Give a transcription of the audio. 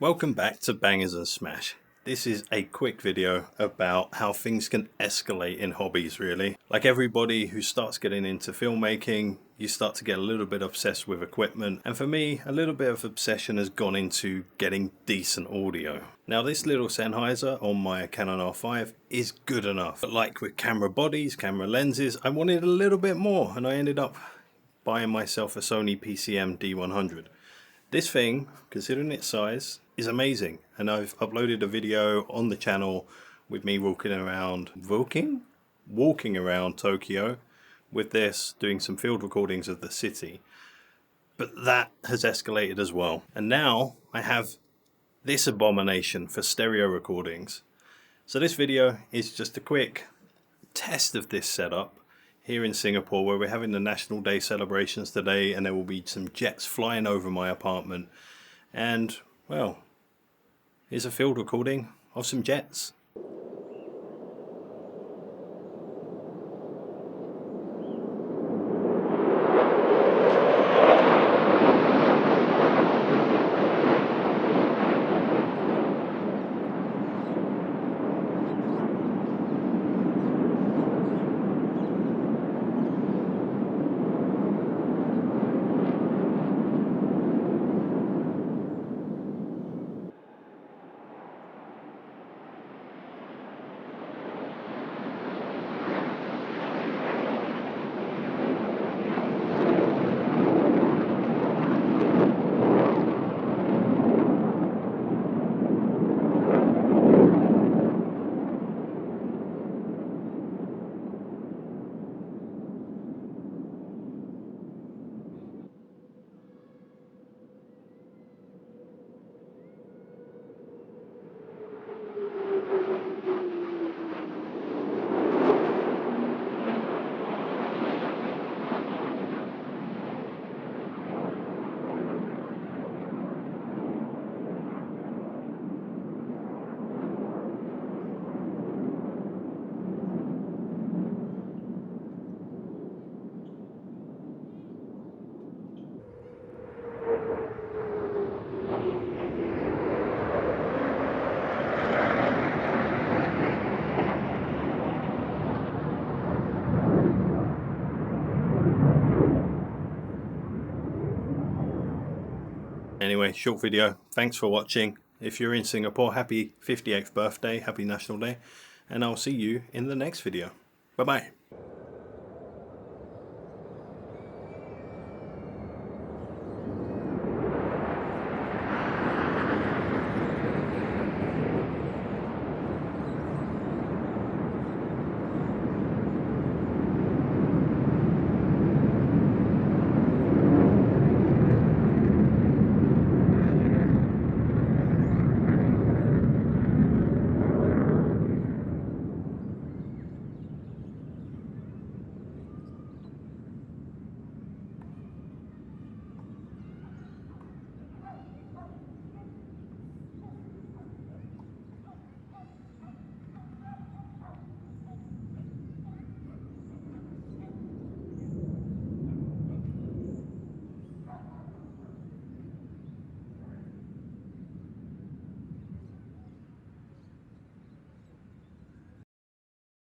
Welcome back to Bangers and Smash. This is a quick video about how things can escalate in hobbies, really. Like everybody who starts getting into filmmaking, you start to get a little bit obsessed with equipment. And for me, a little bit of obsession has gone into getting decent audio. Now this little Sennheiser on my Canon R5 is good enough. But like with camera bodies, camera lenses, I wanted a little bit more and I ended up buying myself a Sony PCM D100. This thing, considering its size, is amazing, and I've uploaded a video on the channel with me walking around Tokyo with this, doing some field recordings of the city. But that has escalated as well, and now I have this abomination for stereo recordings. So this video is just a quick test of this setup here in Singapore, where we're having the National Day celebrations today, and there will be some jets flying over my apartment. And well, here's a field recording of some jets. Anyway, short video. Thanks for watching. If you're in Singapore, happy 58th birthday, happy National Day, and I'll see you in the next video. Bye bye.